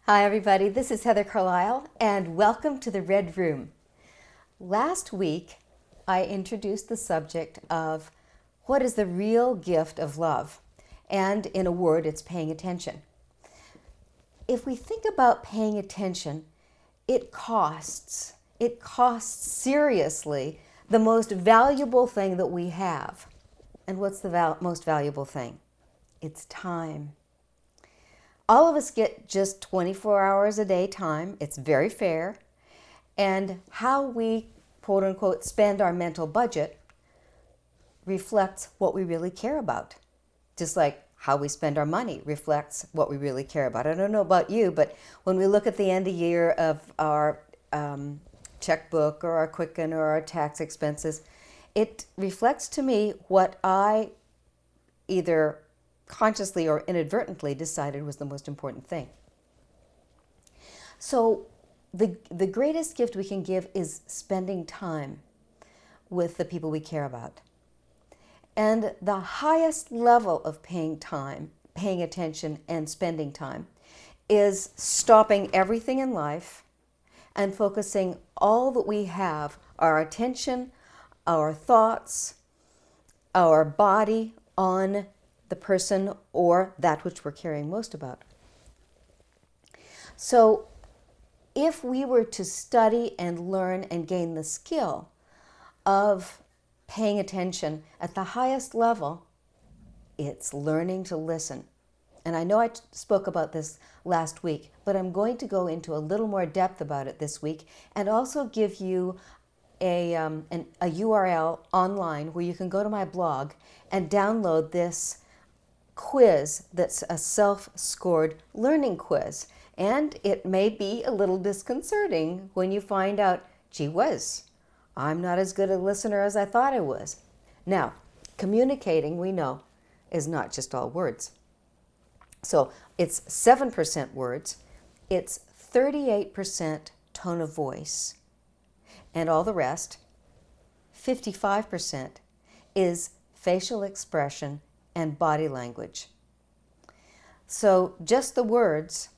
Hi everybody, this is Heather Carlisle and welcome to the Red Room. Last week I introduced the subject of what is the real gift of love, and in a word it's paying attention. If we think about paying attention, it costs seriously the most valuable thing that we have. And what's the most valuable thing? It's time. All of us get just 24 hours a day time. It's very fair. And how we, quote unquote, spend our mental budget reflects what we really care about. Just like how we spend our money reflects what we really care about. I don't know about you, but when we look at the end of year of our checkbook or our Quicken or our tax expenses, it reflects to me what I either consciously or inadvertently decided was the most important thing. So the greatest gift we can give is spending time with the people we care about. And the highest level of paying attention and spending time is stopping everything in life and focusing all that we have, our attention, our thoughts, our body, on the person or that which we're caring most about. So if we were to study and learn and gain the skill of paying attention at the highest level, it's learning to listen. And I know I spoke about this last week, but I'm going to go into a little more depth about it this week and also give you a URL online where you can go to my blog and download this quiz that's a self-scored learning quiz. And it may be a little disconcerting when you find out, gee whiz, I'm not as good a listener as I thought I was. Now, communicating, we know, is not just all words. So it's 7% words, it's 38% tone of voice, and all the rest, 55%, is facial expression and body language. So just the words,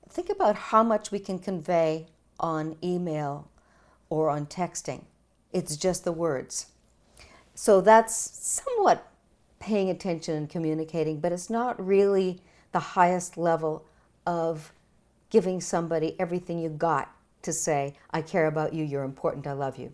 think about how much we can convey on email or on texting. It's just the words. So that's somewhat paying attention and communicating, but it's not really the highest level of giving somebody everything you got to say, I care about you, you're important, I love you.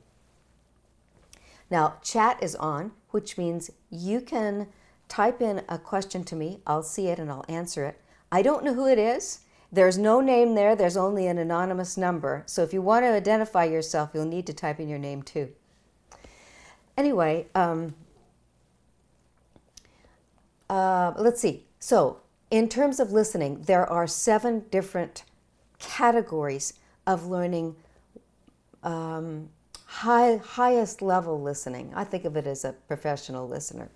Now, chat is on, which means you can type in a question to me. I'll see it and I'll answer it. I don't know who it is. There's no name there. There's only an anonymous number. So if you want to identify yourself, you'll need to type in your name too. Anyway, let's see. So in terms of listening, there are 7 different categories of learning highest level listening. I think of it as a professional listener.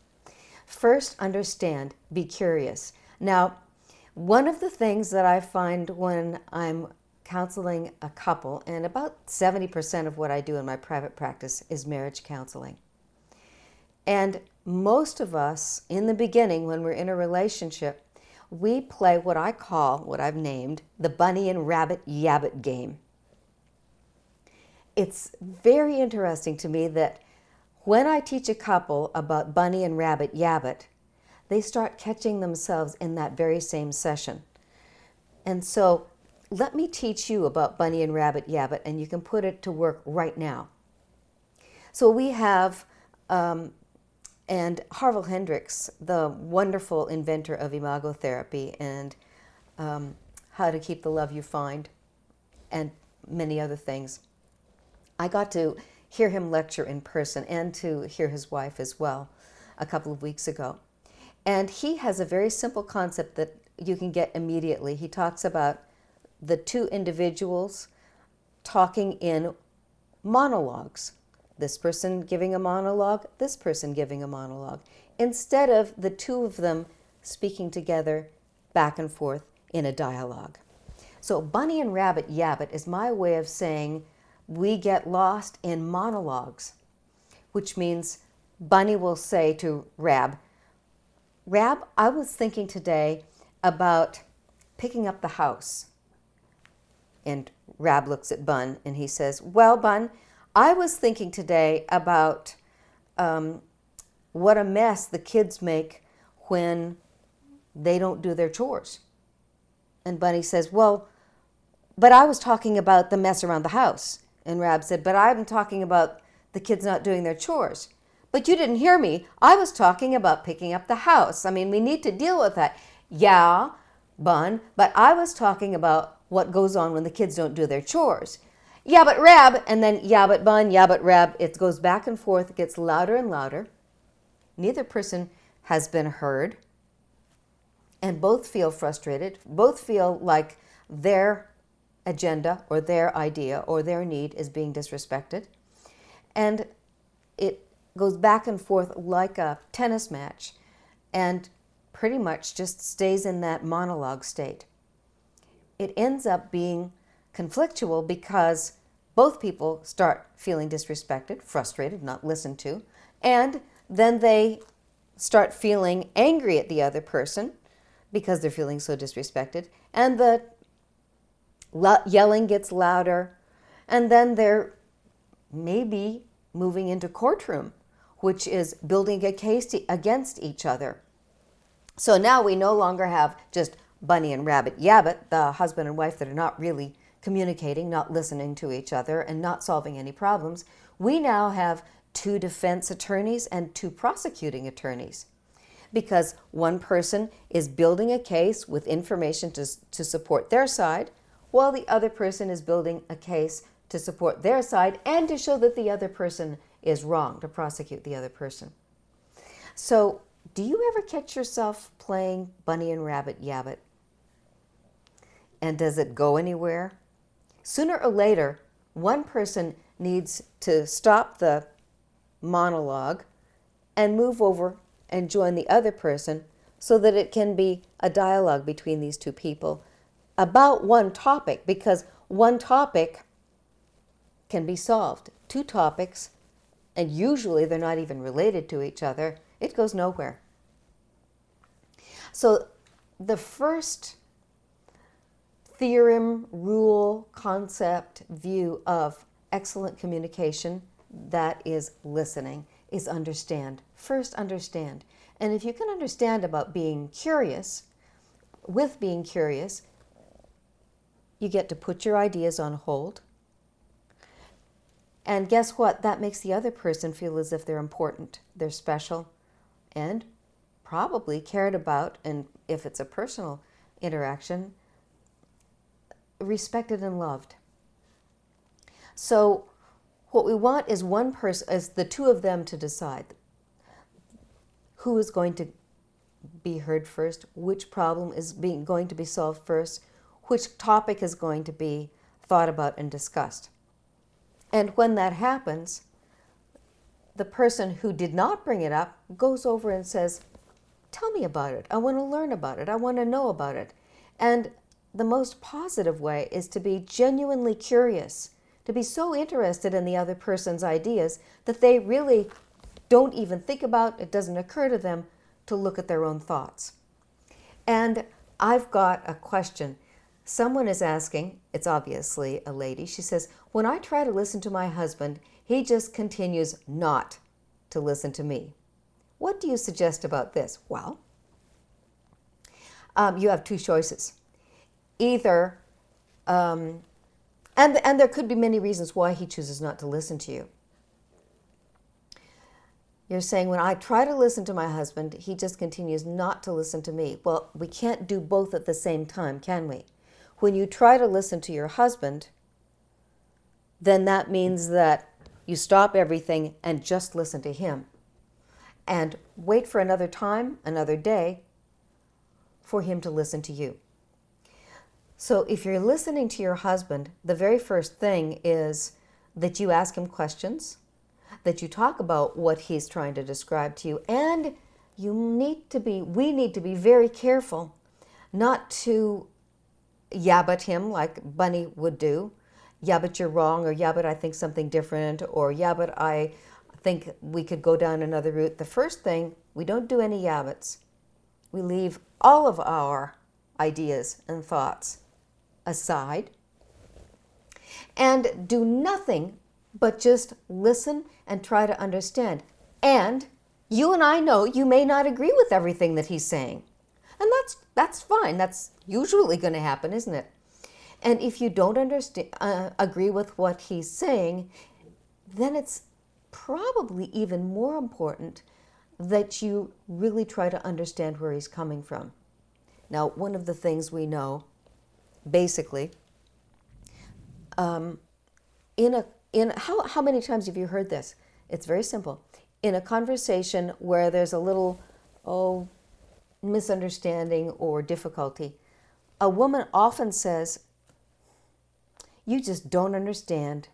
First, understand, be curious. Now, one of the things that I find when I'm counseling a couple, and about 70% of what I do in my private practice is marriage counseling. And most of us, in the beginning, when we're in a relationship, we play what I call, what I've named, the bunny and rabbit yabbit game. It's very interesting to me that when I teach a couple about bunny and rabbit yabbit, they start catching themselves in that very same session. And so let me teach you about bunny and rabbit yabbit, and you can put it to work right now. So we have, and Harville Hendrix, the wonderful inventor of imagotherapy and how to keep the love you find, and many other things. I got to hear him lecture in person and to hear his wife as well a couple of weeks ago. And he has a very simple concept that you can get immediately. He talks about the 2 individuals talking in monologues. This person giving a monologue, this person giving a monologue, instead of the 2 of them speaking together back and forth in a dialogue. So bunny and rabbit yabbit is my way of saying we get lost in monologues, which means Bunny will say to Rab, I was thinking today about picking up the house. And Rab looks at Bun and he says, well, Bun, I was thinking today about what a mess the kids make when they don't do their chores. And Bunny says, well, but I was talking about the mess around the house. And Rab said, but I'm talking about the kids not doing their chores. But you didn't hear me. I was talking about picking up the house. I mean, we need to deal with that. Yeah, Bun, but I was talking about what goes on when the kids don't do their chores. Yeah, but Rab, and then yeah, but Bun, yeah, but Rab. It goes back and forth. It gets louder and louder. Neither person has been heard. And both feel frustrated. Both feel like their agenda or their idea or their need is being disrespected. And it goes back and forth like a tennis match and pretty much just stays in that monologue state. It ends up being conflictual because both people start feeling disrespected, frustrated, not listened to, and then they start feeling angry at the other person because they're feeling so disrespected, and the yelling gets louder, and then they're maybe moving into courtroom, which is building a case against each other. So now we no longer have just Bunny and Rabbit Yabbit, the husband and wife that are not really communicating, not listening to each other, and not solving any problems. We now have 2 defense attorneys and 2 prosecuting attorneys, because one person is building a case with information to support their side, while the other person is building a case to support their side and to show that the other person is wrong, to prosecute the other person. So, do you ever catch yourself playing Bunny and Rabbit Yabbit? And does it go anywhere? Sooner or later, one person needs to stop the monologue and move over and join the other person so that it can be a dialogue between these 2 people about one topic, because one topic can be solved. 2 topics, and usually they're not even related to each other, it goes nowhere. So the first theorem, rule, concept, view of excellent communication, that is listening, is understand. First understand. And if you can understand about being curious, with being curious, you get to put your ideas on hold. And guess what? That makes the other person feel as if they're important, they're special, and probably cared about, and if it's a personal interaction, respected and loved. So what we want is one person, is the 2 of them to decide who is going to be heard first, which problem is going to be solved first, which topic is going to be thought about and discussed. And when that happens, the person who did not bring it up goes over and says, tell me about it. I want to learn about it. I want to know about it. And the most positive way is to be genuinely curious, to be so interested in the other person's ideas that they really don't even think about, it doesn't occur to them to look at their own thoughts. And I've got a question. Someone is asking, it's obviously a lady, she says, when I try to listen to my husband, he just continues not to listen to me. What do you suggest about this? Well, you have 2 choices. Either, and there could be many reasons why he chooses not to listen to you. You're saying, when I try to listen to my husband, he just continues not to listen to me. Well, we can't do both at the same time, can we? When you try to listen to your husband, then that means that you stop everything and just listen to him. And wait for another time, another day, for him to listen to you. So if you're listening to your husband, the very first thing is that you ask him questions, that you talk about what he's trying to describe to you, and we need to be very careful not to yabbit him like Bunny would do. Yeah, but you're wrong, or yeah, but I think something different, or yeah, but I think we could go down another route. The first thing, we don't do any yabbits. We leave all of our ideas and thoughts aside, And do nothing but just listen and try to understand. And you and I know you may not agree with everything that he's saying. And that's fine. That's usually going to happen, isn't it? And if you don't agree with what he's saying, then it's probably even more important that you really try to understand where he's coming from. Now, one of the things we know, basically, how many times have you heard this? It's very simple. In a conversation where there's a little, misunderstanding or difficulty, a woman often says, "You just don't understand.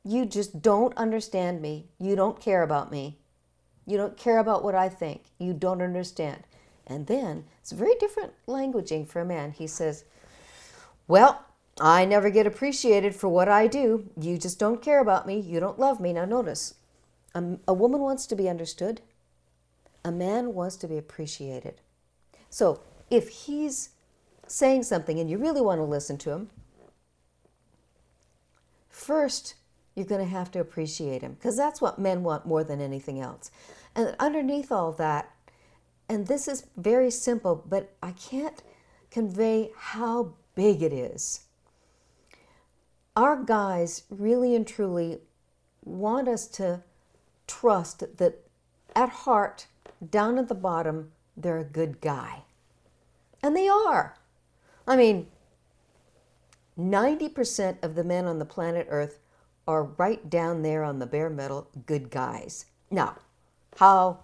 You just don't understand me. You don't care about me. You don't care about what I think. You don't understand." And then it's very different languaging for a man. He says, "Well, I never get appreciated for what I do. You just don't care about me. You don't love me." Now notice, a woman wants to be understood. A man wants to be appreciated. So if he's saying something and you really want to listen to him, first you're going to have to appreciate him, because that's what men want more than anything else. And underneath all that, and this is very simple, but I can't convey how big it is. Our guys really and truly want us to trust that at heart, down at the bottom, they're a good guy. And they are. I mean, 90% of the men on the planet Earth are right down there on the bare metal, good guys. Now, how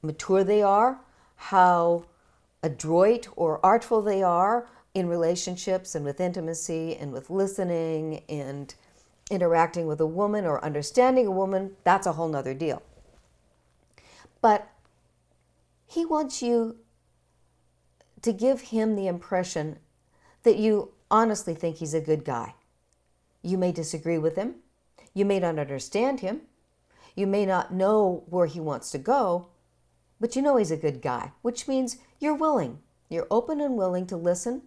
mature they are, how adroit or artful they are in relationships and with intimacy and with listening and interacting with a woman or understanding a woman, that's a whole nother deal. But he wants you to give him the impression that you honestly think he's a good guy. You may disagree with him. You may not understand him. You may not know where he wants to go, but you know he's a good guy, which means you're willing. You're open and willing to listen,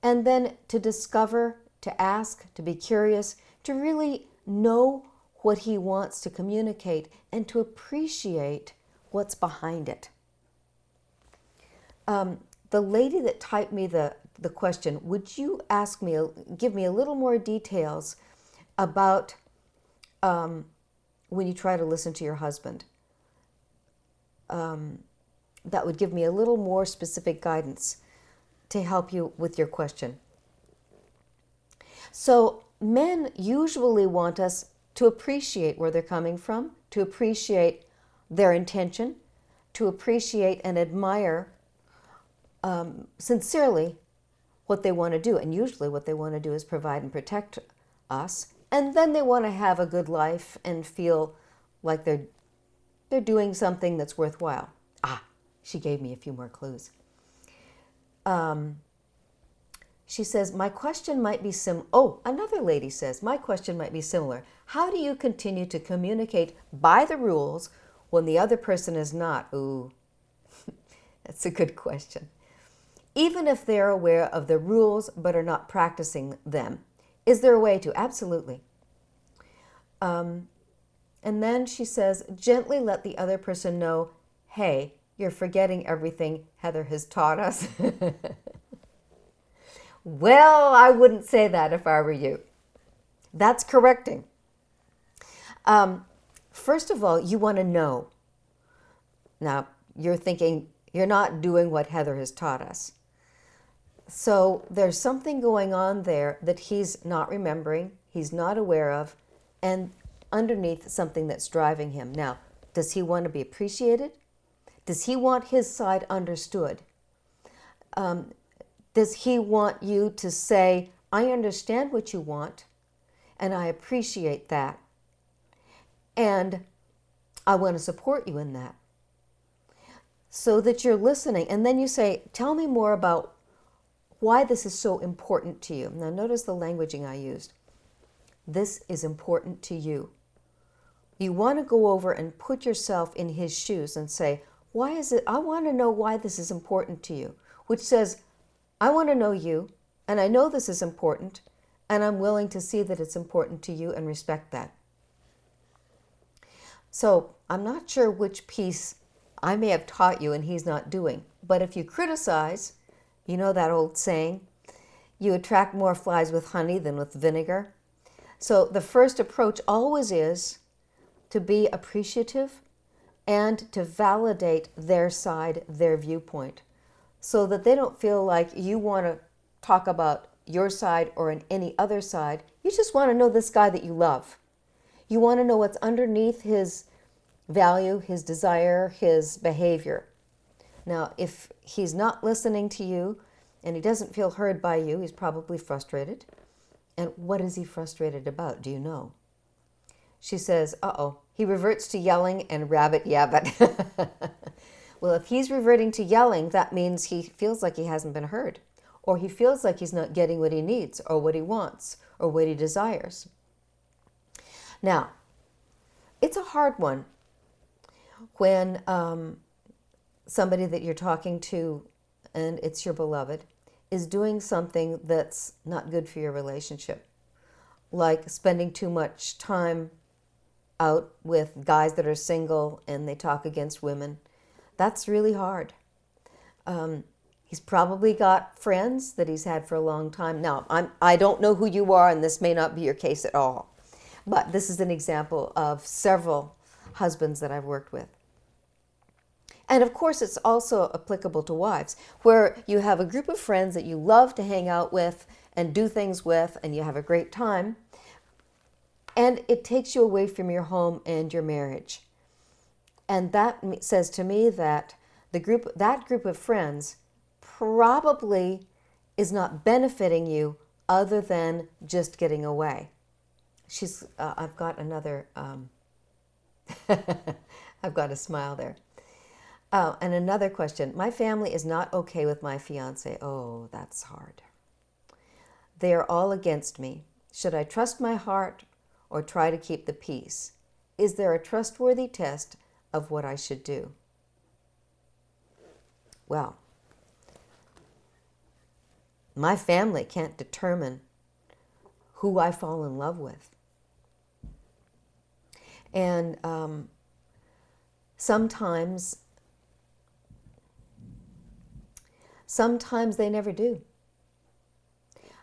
and then to discover, to ask, to be curious, to really know what he wants to communicate and to appreciate what's behind it. The lady that typed me the question, would you give me a little more details about when you try to listen to your husband? That would give me a little more specific guidance to help you with your question. So men usually want us to appreciate where they're coming from, to appreciate their intention, to appreciate and admire sincerely what they want to do. And usually what they want to do is provide and protect us. And then they want to have a good life and feel like they're doing something that's worthwhile. She gave me a few more clues. She says, my question might be another lady says, my question might be similar. How do you continue to communicate by the rules when the other person is not? Ooh, that's a good question. Even if they're aware of the rules but are not practicing them, is there a way to? Absolutely. And then she says, gently let the other person know, hey, you're forgetting everything Heather has taught us. Well, I wouldn't say that if I were you. That's correcting. First of all, you want to know. Now, you're thinking, you're not doing what Heather has taught us. So there's something going on there that he's not remembering, he's not aware of, and underneath something that's driving him. Now, does he want to be appreciated? Does he want his side understood? Does he want you to say, I understand what you want, and I appreciate that, and I want to support you in that? So that you're listening, and then you say, tell me more about why this is so important to you. Now notice the languaging I used. This is important to you. You want to go over and put yourself in his shoes and say, why is it? I want to know why this is important to you, which says, I want to know you, and I know this is important, and I'm willing to see that it's important to you and respect that. So I'm not sure which piece I may have taught you and he's not doing. But if you criticize, you know that old saying, you attract more flies with honey than with vinegar. So the first approach always is to be appreciative and to validate their side, their viewpoint, so that they don't feel like you want to talk about your side or any other side. You just want to know this guy that you love. You want to know what's underneath his value, his desire, his behavior. Now, if he's not listening to you and he doesn't feel heard by you, he's probably frustrated. And what is he frustrated about? Do you know? She says, uh-oh, he reverts to yelling and rabbit yabbit. Well, if he's reverting to yelling, that means he feels like he hasn't been heard, or he feels like he's not getting what he needs or what he wants or what he desires. Now, it's a hard one when somebody that you're talking to, and it's your beloved, is doing something that's not good for your relationship, like spending too much time out with guys that are single and they talk against women. That's really hard. He's probably got friends that he's had for a long time. Now, I don't know who you are, and this may not be your case at all, but this is an example of several husbands that I've worked with. And of course, it's also applicable to wives, where you have a group of friends that you love to hang out with and do things with, and you have a great time, and it takes you away from your home and your marriage. And that says to me that that group of friends probably is not benefiting you other than just getting away. I've got another, I've got a smile there. Oh, and another question. My family is not okay with my fiance. Oh, that's hard. They are all against me. Should I trust my heart or try to keep the peace? Is there a trustworthy test of what I should do? Well, my family can't determine who I fall in love with. And sometimes they never do.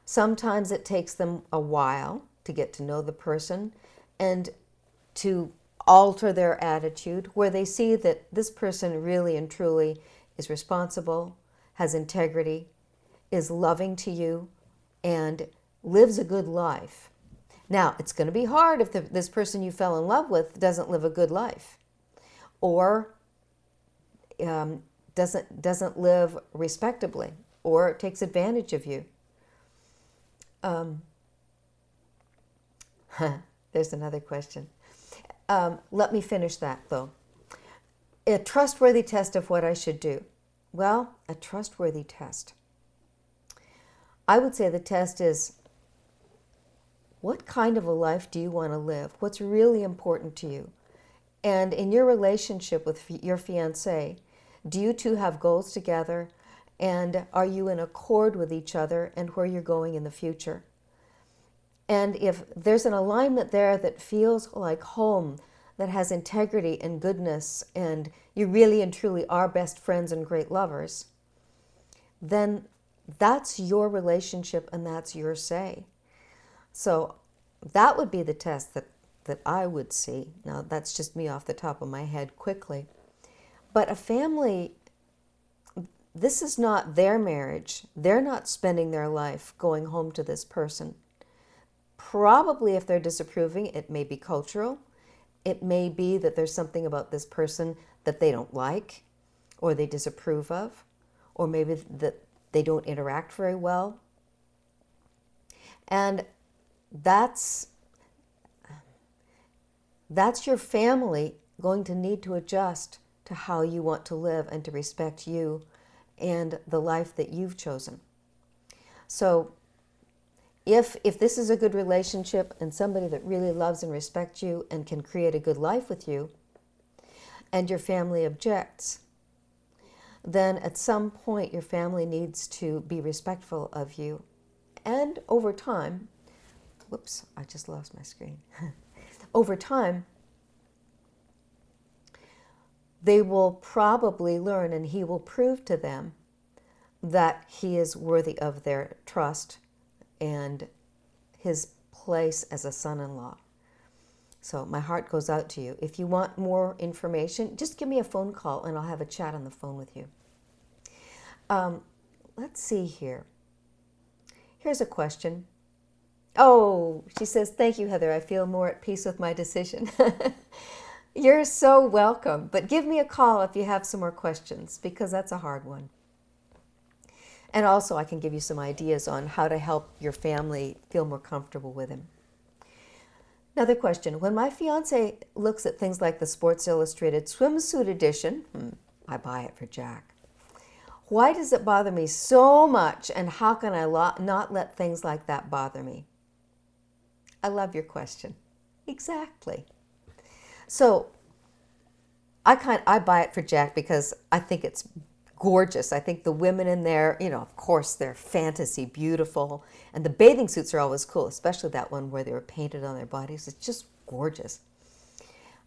Sometimes it takes them a while to get to know the person and to alter their attitude, where they see that this person really and truly is responsible, has integrity, is loving to you, and lives a good life. Now, it's going to be hard if this person you fell in love with doesn't live a good life, or doesn't live respectably, or takes advantage of you. There's another question. Let me finish that, though. A trustworthy test of what I should do. Well, a trustworthy test. I would say the test is, what kind of a life do you want to live? What's really important to you? And in your relationship with your fiancé, do you two have goals together? And are you in accord with each other and where you're going in the future? And if there's an alignment there that feels like home, that has integrity and goodness, and you really and truly are best friends and great lovers, then that's your relationship and that's your say. So that would be the test that I would see. Now, that's just me off the top of my head quickly. But a family, this is not their marriage. They're not spending their life going home to this person. Probably if they're disapproving, it may be cultural. It may be that there's something about this person that they don't like or they disapprove of, or maybe that they don't interact very well. And that's your family going to need to adjust to how you want to live and to respect you and the life that you've chosen. So if this is a good relationship and somebody that really loves and respects you and can create a good life with you, and your family objects, then at some point your family needs to be respectful of you. And over time, whoops, I just lost my screen. Over time, they will probably learn, and he will prove to them that he is worthy of their trust and his place as a son-in-law. So my heart goes out to you. If you want more information, just give me a phone call and I'll have a chat on the phone with you. Let's see here. Here's a question. Oh, she says, thank you, Heather. I feel more at peace with my decision. You're so welcome. But give me a call if you have some more questions, because that's a hard one. And also, I can give you some ideas on how to help your family feel more comfortable with him. Another question. When my fiance looks at things like the Sports Illustrated swimsuit edition, I buy it for Jack. Why does it bother me so much, and how can I not let things like that bother me? I love your question. Exactly. So I buy it for Jack because I think it's gorgeous. I think the women in there, of course, they're fantasy beautiful. And the bathing suits are always cool, especially that one where they were painted on their bodies. It's just gorgeous.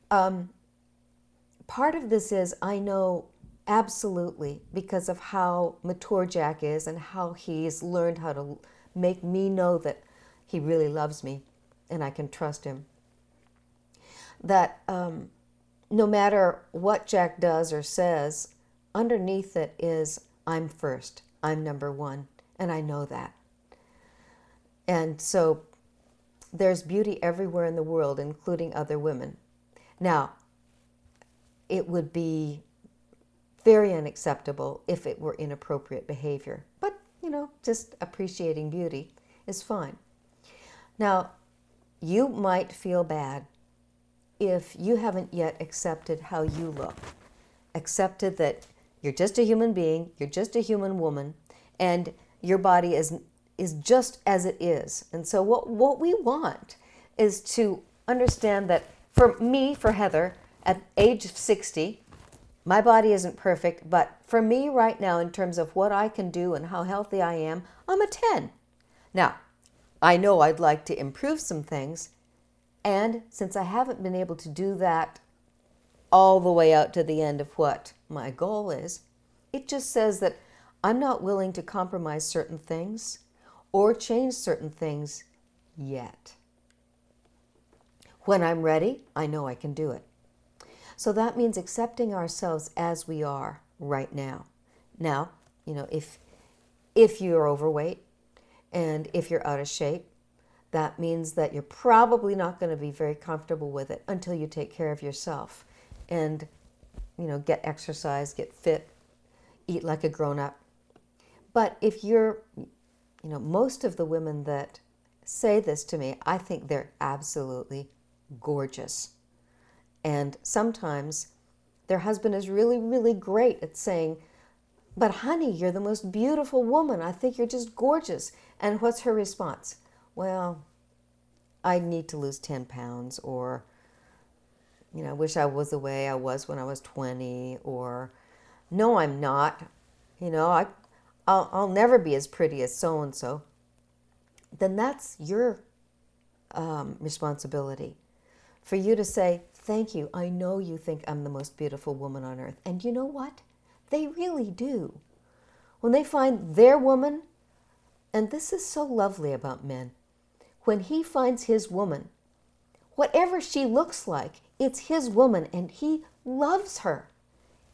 Part of this is I know absolutely, because of how mature Jack is and how he's learned how to make me know that he really loves me and I can trust him, that no matter what Jack does or says, underneath it is, I'm first, I'm number one, and I know that. And so there's beauty everywhere in the world, including other women. Now, it would be very unacceptable if it were inappropriate behavior. But, just appreciating beauty is fine. Now, you might feel bad if you haven't yet accepted how you look. Accepted that you're just a human being, you're just a human woman, and your body is just as it is. And so what we want is to understand that for me, for Heather, at age 60, my body isn't perfect, but for me right now, in terms of what I can do and how healthy I am, I'm a 10. Now, I know I'd like to improve some things, and since I haven't been able to do that all the way out to the end of what my goal is, it just says that I'm not willing to compromise certain things or change certain things yet. When I'm ready, I know I can do it. So that means accepting ourselves as we are right now. Now, if you're overweight and if you're out of shape, that means that you're probably not going to be very comfortable with it until you take care of yourself and, get exercise, get fit, eat like a grown-up. But if you're, most of the women that say this to me, I think they're absolutely gorgeous. And sometimes their husband is really, really great at saying, but honey, you're the most beautiful woman. I think you're just gorgeous. And what's her response? Well, I need to lose 10 pounds, or, I wish I was the way I was when I was 20, or no, I'm not. I'll never be as pretty as so-and-so. Then that's your responsibility for you to say, thank you. I know you think I'm the most beautiful woman on earth. And you know what? They really do. When they find their woman, and this is so lovely about men, when he finds his woman, whatever she looks like, it's his woman, and he loves her.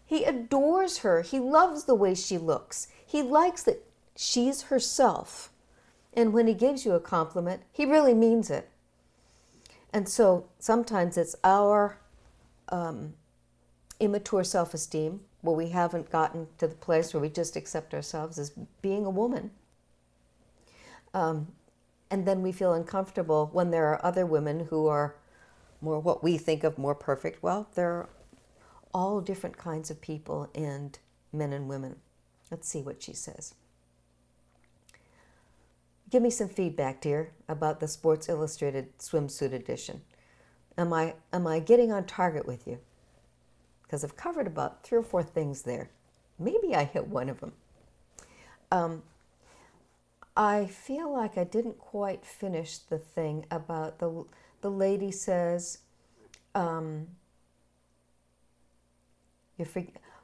He adores her. He loves the way she looks. He likes that she's herself. And when he gives you a compliment, he really means it. And so sometimes it's our immature self-esteem, where we haven't gotten to the place where we just accept ourselves as being a woman. And then we feel uncomfortable when there are other women who are more what we think of more perfect. Well, there are all different kinds of people, and men and women. Let's see what she says. Give me some feedback, dear, about the Sports Illustrated swimsuit edition. Am I getting on target with you? Because I've covered about 3 or 4 things there. Maybe I hit one of them. I feel like I didn't quite finish the thing about the lady says,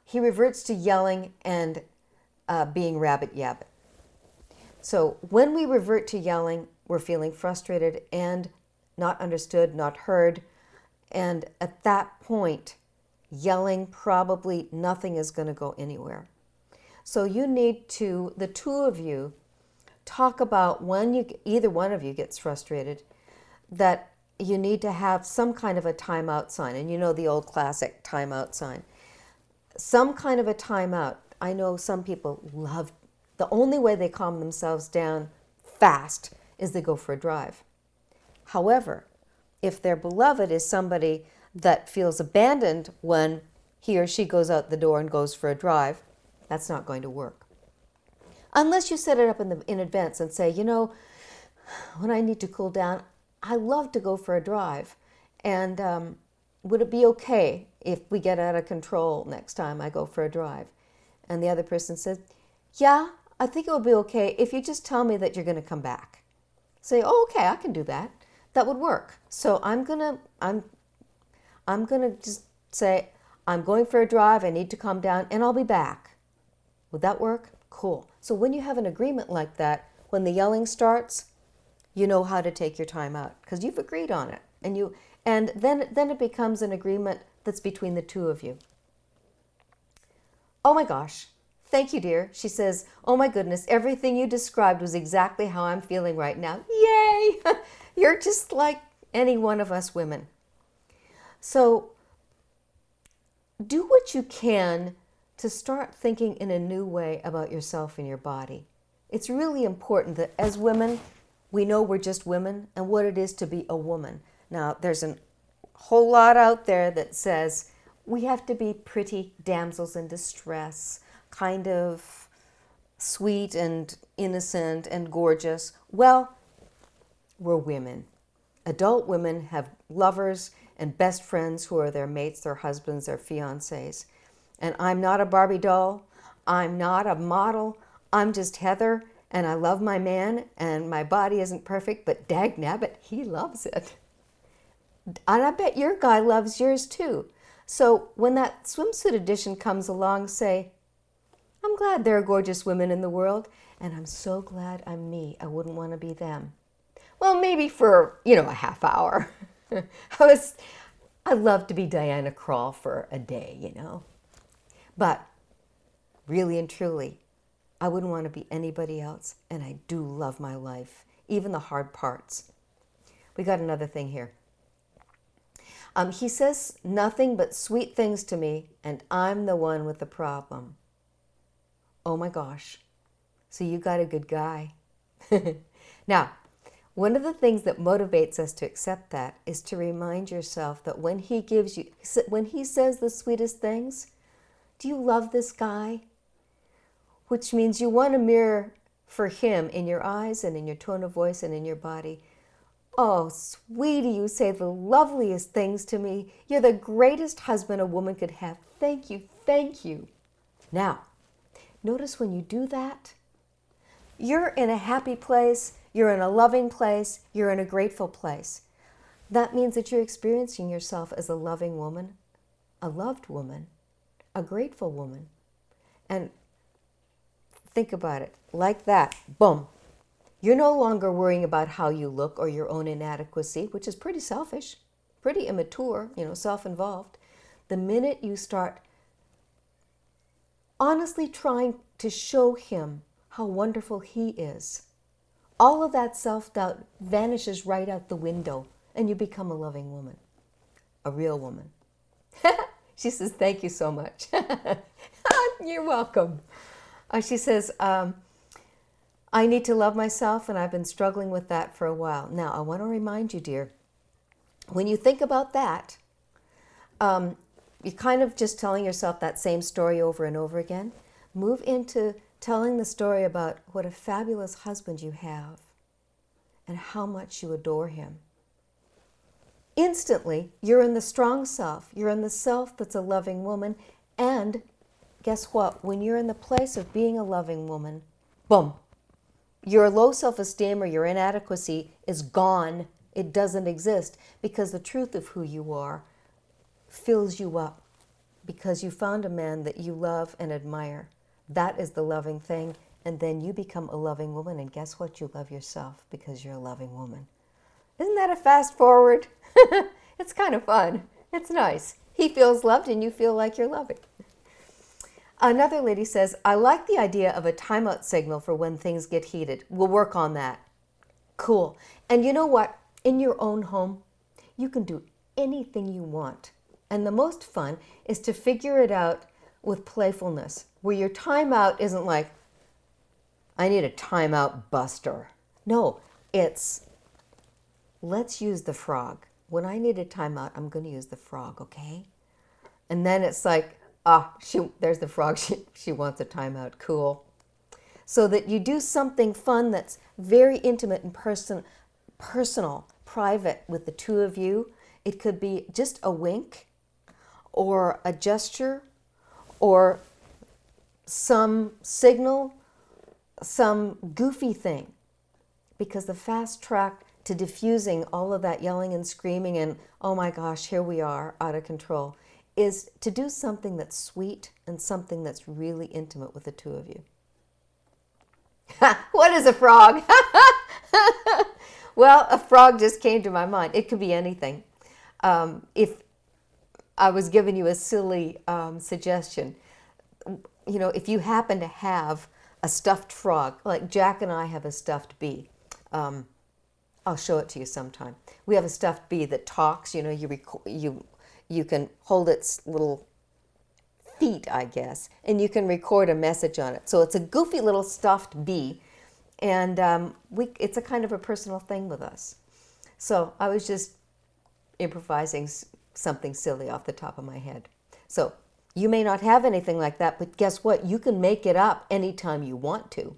he reverts to yelling and being rabbit yabbit. So when we revert to yelling, we're feeling frustrated and not understood, not heard. And at that point, yelling, probably nothing is going to go anywhere. So you need to, the two of you, talk about when either one of you gets frustrated, that you need to have some kind of a timeout sign. And you know the old classic timeout sign. Some kind of a timeout. I know some people love, the only way they calm themselves down fast is they go for a drive. However, if their beloved is somebody that feels abandoned when he or she goes out the door and goes for a drive, that's not going to work. Unless you set it up in advance and say, you know, when I need to cool down, I love to go for a drive. And would it be okay if we get out of control next time I go for a drive? And the other person says, yeah, I think it would be okay if you just tell me that you're going to come back. Say, oh, okay, I can do that. That would work. So I'm gonna just say, I'm going for a drive, I need to calm down, and I'll be back. Would that work? Cool. So when you have an agreement like that, when the yelling starts, you know how to take your time out because you've agreed on it. And then it becomes an agreement that's between the two of you. Oh my gosh. Thank you, dear. She says, oh my goodness, everything you described was exactly how I'm feeling right now. Yay! You're just like any one of us women. So do what you can to start thinking in a new way about yourself and your body. It's really important that as women, we know we're just women and what it is to be a woman. Now, there's a whole lot out there that says we have to be pretty damsels in distress, kind of sweet and innocent and gorgeous. Well, we're women. Adult women have lovers and best friends who are their mates, their husbands, their fiancés. And I'm not a Barbie doll. I'm not a model. I'm just Heather, and I love my man, and my body isn't perfect, but dagnabbit, he loves it. And I bet your guy loves yours too. So when that swimsuit edition comes along, say, I'm glad there are gorgeous women in the world, and I'm so glad I'm me. I wouldn't want to be them. Well, maybe for, a half hour. I'd love to be Diana Krall for a day, But really and truly, I wouldn't want to be anybody else, and I do love my life, even the hard parts. We got another thing here. He says nothing but sweet things to me, and I'm the one with the problem. Oh my gosh. So you got a good guy. Now, one of the things that motivates us to accept that is to remind yourself that when he says the sweetest things, do you love this guy? Which means you want a mirror for him in your eyes and in your tone of voice and in your body. Oh, sweetie, you say the loveliest things to me. You're the greatest husband a woman could have. Thank you, thank you. Now, notice when you do that, you're in a happy place, you're in a loving place, you're in a grateful place. That means that you're experiencing yourself as a loving woman, a loved woman, a grateful woman. And think about it like that. Boom. You're no longer worrying about how you look or your own inadequacy, which is pretty selfish, pretty immature, self-involved. The minute you start honestly trying to show him how wonderful he is, all of that self-doubt vanishes right out the window and you become a loving woman, a real woman. She says, thank you so much. You're welcome. She says, I need to love myself, and I've been struggling with that for a while. Now, I want to remind you, dear, when you think about that, you're kind of just telling yourself that same story over and over again. Move into telling the story about what a fabulous husband you have and how much you adore him. Instantly, you're in the strong self. You're in the self that's a loving woman. And guess what? When you're in the place of being a loving woman, boom, your low self-esteem or your inadequacy is gone. It doesn't exist because the truth of who you are fills you up because you found a man that you love and admire. That is the loving thing. And then you become a loving woman. And guess what? You love yourself because you're a loving woman. Isn't that a fast forward? It's kind of fun. It's nice. He feels loved and you feel like you're loving. Another lady says, I like the idea of a timeout signal for when things get heated. We'll work on that. Cool. And you know what? In your own home, you can do anything you want. And the most fun is to figure it out with playfulness, where your timeout isn't like, I need a timeout buster. No, it's, let's use the frog. When I need a timeout, I'm going to use the frog, okay? And then it's like, there's the frog. She wants a timeout. Cool. So that you do something fun that's very intimate and personal, private with the two of you. It could be just a wink or a gesture or some signal, some goofy thing. Because the fast track to diffusing all of that yelling and screaming and, oh my gosh, here we are, out of control, is to do something that's sweet and something that's really intimate with the two of you. What is a frog? Well, a frog just came to my mind. It could be anything. If I was giving you a silly suggestion, you know, if you happen to have a stuffed frog, like Jack and I have a stuffed bee. I'll show it to you sometime. We have a stuffed bee that talks. You know, you can hold its little feet, I guess, and you can record a message on it. So it's a goofy little stuffed bee, and it's a kind of a personal thing with us. So I was just improvising something silly off the top of my head. So you may not have anything like that, but guess what? You can make it up anytime you want to.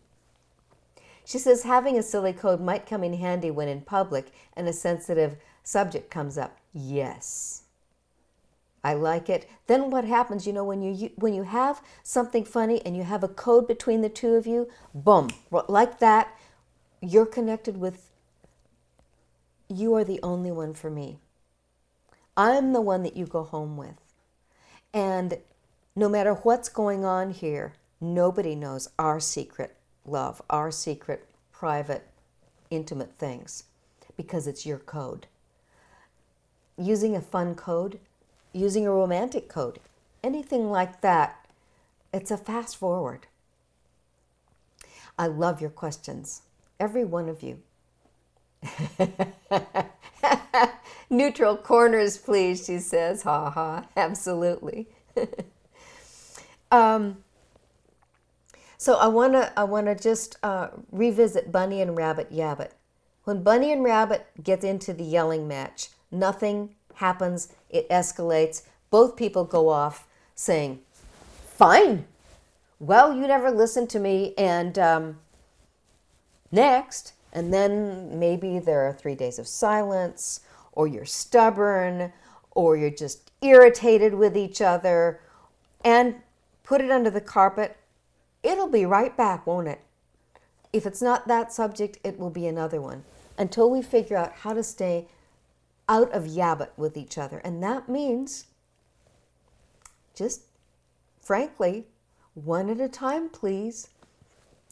She says having a silly code might come in handy when in public and a sensitive subject comes up. Yes. I like it. Then what happens, you know, when you have something funny and you have a code between the two of you, boom, like that, you're connected with, you are the only one for me. I'm the one that you go home with. And no matter what's going on here, nobody knows our secret love, our secret, private, intimate things, because it's your code. Using a fun code, using a romantic code, anything like that, it's a fast forward. I love your questions, every one of you. Neutral corners, please, she says. Ha ha, absolutely. So I wanna just revisit Bunny and Rabbit Yabbit. When Bunny and Rabbit get into the yelling match, nothing happens, it escalates. Both people go off saying, fine, well, you never listened to me, and next. And then maybe there are 3 days of silence, or you're stubborn, or you're just irritated with each other, and put it under the carpet. It'll be right back, won't it? If it's not that subject, it will be another one, until we figure out how to stay out of yabbit with each other. And that means, just frankly, one at a time, please.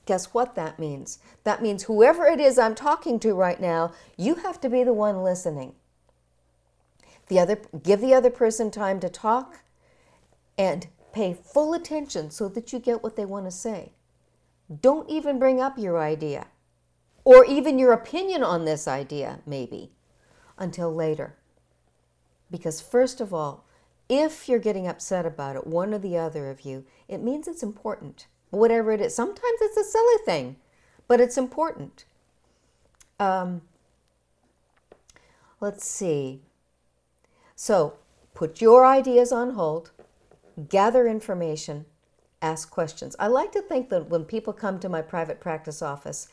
Guess what that means? That means whoever it is I'm talking to right now, you have to be the one listening. Give the other person time to talk and pay full attention so that you get what they want to say. Don't even bring up your idea or even your opinion on this idea, maybe, until later. Because first of all, if you're getting upset about it, one or the other of you, it means it's important. Whatever it is. Sometimes it's a silly thing, but it's important. Let's see. So put your ideas on hold, gather information, ask questions. I like to think that when people come to my private practice office,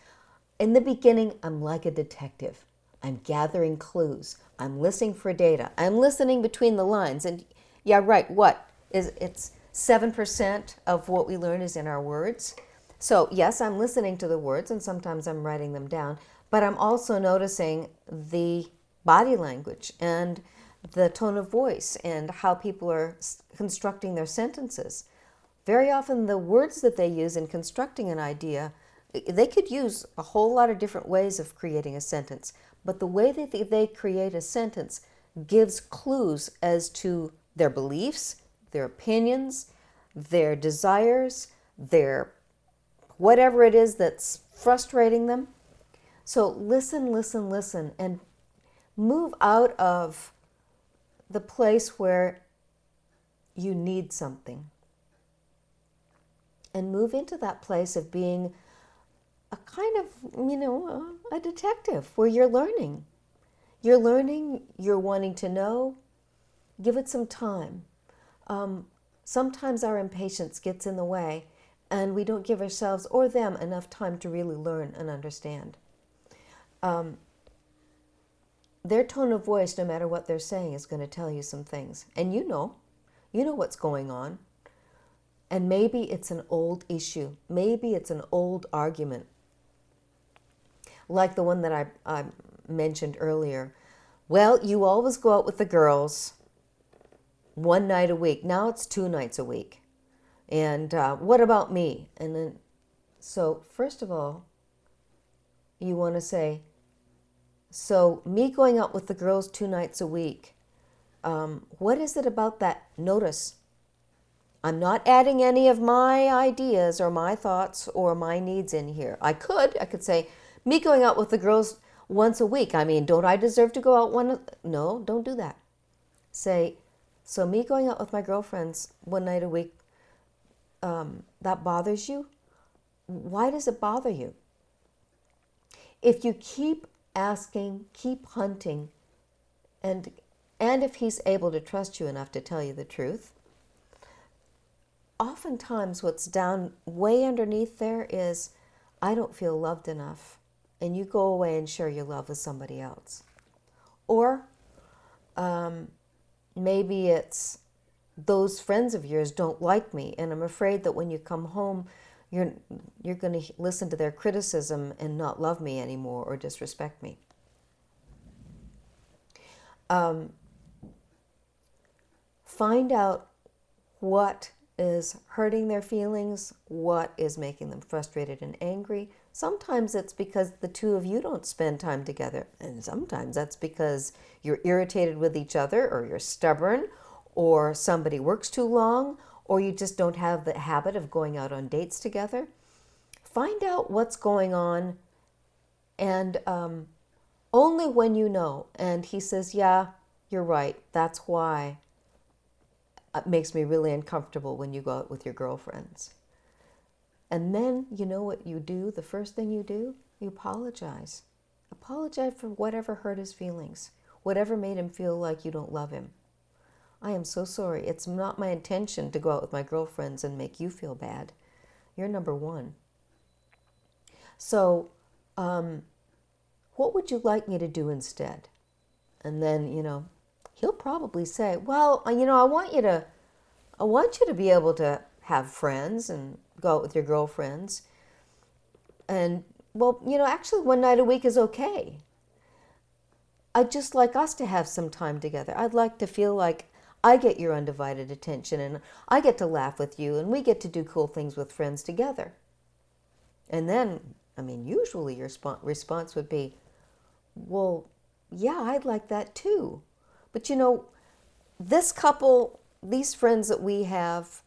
in the beginning, I'm like a detective. I'm gathering clues. I'm listening for data. I'm listening between the lines. And yeah, right, what? It's 7% of what we learn is in our words. So yes, I'm listening to the words and sometimes I'm writing them down, but I'm also noticing the body language and the tone of voice and how people are constructing their sentences. Very often the words that they use in constructing an idea, they could use a whole lot of different ways of creating a sentence, but the way that they create a sentence gives clues as to their beliefs, their opinions, their desires, their whatever it is that's frustrating them. So listen, listen, listen, and move out of the place where you need something and move into that place of being a kind of, a detective where you're learning. You're learning, you're wanting to know. Give it some time. Sometimes our impatience gets in the way and we don't give ourselves or them enough time to really learn and understand. Their tone of voice, no matter what they're saying, is going to tell you some things. And you know what's going on. And maybe it's an old issue. Maybe it's an old argument. Like the one that I mentioned earlier. Well, you always go out with the girls one night a week. Now it's 2 nights a week. And what about me? And then, so first of all, you want to say, so me going out with the girls 2 nights a week, what is it about that? Notice. I'm not adding any of my ideas or my thoughts or my needs in here. I could say, me going out with the girls once a week. I mean, don't I deserve to go out one? No, don't do that. Say, so me going out with my girlfriends one night a week, that bothers you? Why does it bother you? If you keep asking, keep hunting, and if he's able to trust you enough to tell you the truth, oftentimes what's down way underneath there is, I don't feel loved enough, and you go away and share your love with somebody else. Or maybe it's, those friends of yours don't like me, and I'm afraid that when you come home, you're going to listen to their criticism and not love me anymore or disrespect me. Find out what is hurting their feelings, what is making them frustrated and angry. Sometimes it's because the two of you don't spend time together, and sometimes that's because you're irritated with each other, or you're stubborn, or somebody works too long, or you just don't have the habit of going out on dates together. Find out what's going on, and only when you know, and he says, yeah, you're right, that's why it makes me really uncomfortable when you go out with your girlfriends. And then, you know what you do? The first thing you do, you apologize. Apologize for whatever hurt his feelings, whatever made him feel like you don't love him. I am so sorry. It's not my intention to go out with my girlfriends and make you feel bad. You're number one. So, what would you like me to do instead? And then, he'll probably say, well, I want you to be able to have friends and go out with your girlfriends. And, well, actually one night a week is okay. I'd just like us to have some time together. I'd like to feel like I get your undivided attention and I get to laugh with you and we get to do cool things with friends together. And then, usually your response would be, well, yeah, I'd like that too. But this couple, these friends that we have,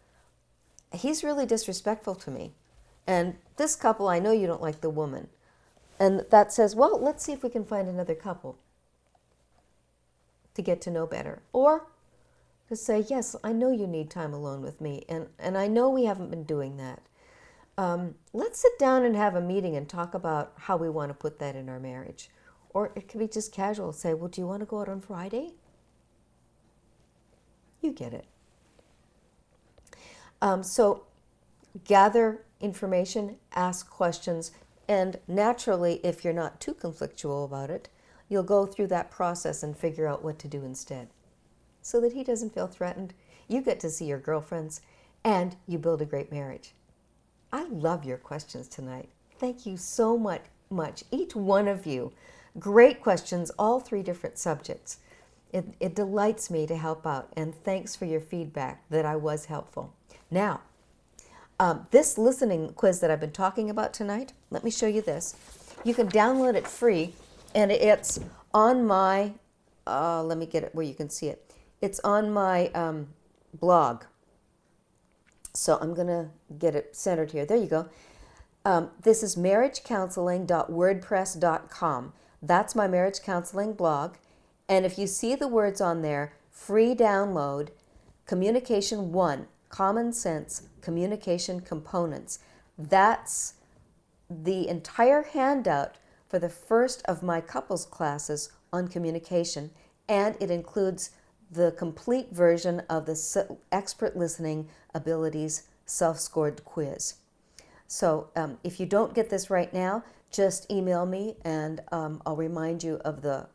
he's really disrespectful to me. And this couple, I know you don't like the woman. And that says, well, let's see if we can find another couple to get to know better. Or to say, yes, I know you need time alone with me, and I know we haven't been doing that. Let's sit down and have a meeting and talk about how we want to put that in our marriage. Or it could be just casual. Say, well, do you want to go out on Friday? You get it. So gather information, ask questions, and naturally, if you're not too conflictual about it, you'll go through that process and figure out what to do instead. So that he doesn't feel threatened, you get to see your girlfriends, and you build a great marriage. I love your questions tonight. Thank you so much, each one of you. Great questions, all three different subjects. It delights me to help out, and thanks for your feedback that I was helpful. Now, this listening quiz that I've been talking about tonight, let me show you this. You can download it free, and it's on my, let me get it where you can see it. It's on my blog. So I'm going to get it centered here. There you go. This is marriagecounseling.wordpress.com. That's my marriage counseling blog. And if you see the words on there, free download, Communication 1, Common Sense Communication Components. That's the entire handout for the first of my couples classes on communication, and it includes the complete version of the expert listening abilities self-scored quiz. So if you don't get this right now, just email me and I'll remind you of the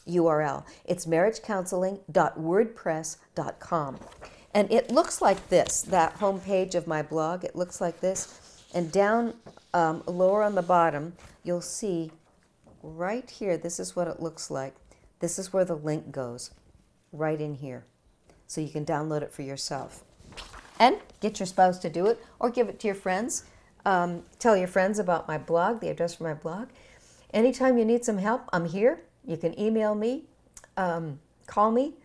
URL. It's marriagecounseling.wordpress.com. And it looks like this, that homepage of my blog. It looks like this. And down lower on the bottom, you'll see right here, this is what it looks like. This is where the link goes, right in here. So you can download it for yourself. And get your spouse to do it, or give it to your friends. Tell your friends about my blog, the address for my blog. Anytime you need some help, I'm here. You can email me, call me,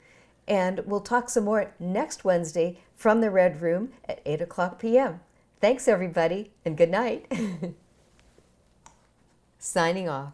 and we'll talk some more next Wednesday from the Red Room at 8:00 p.m. Thanks, everybody, and good night. Signing off.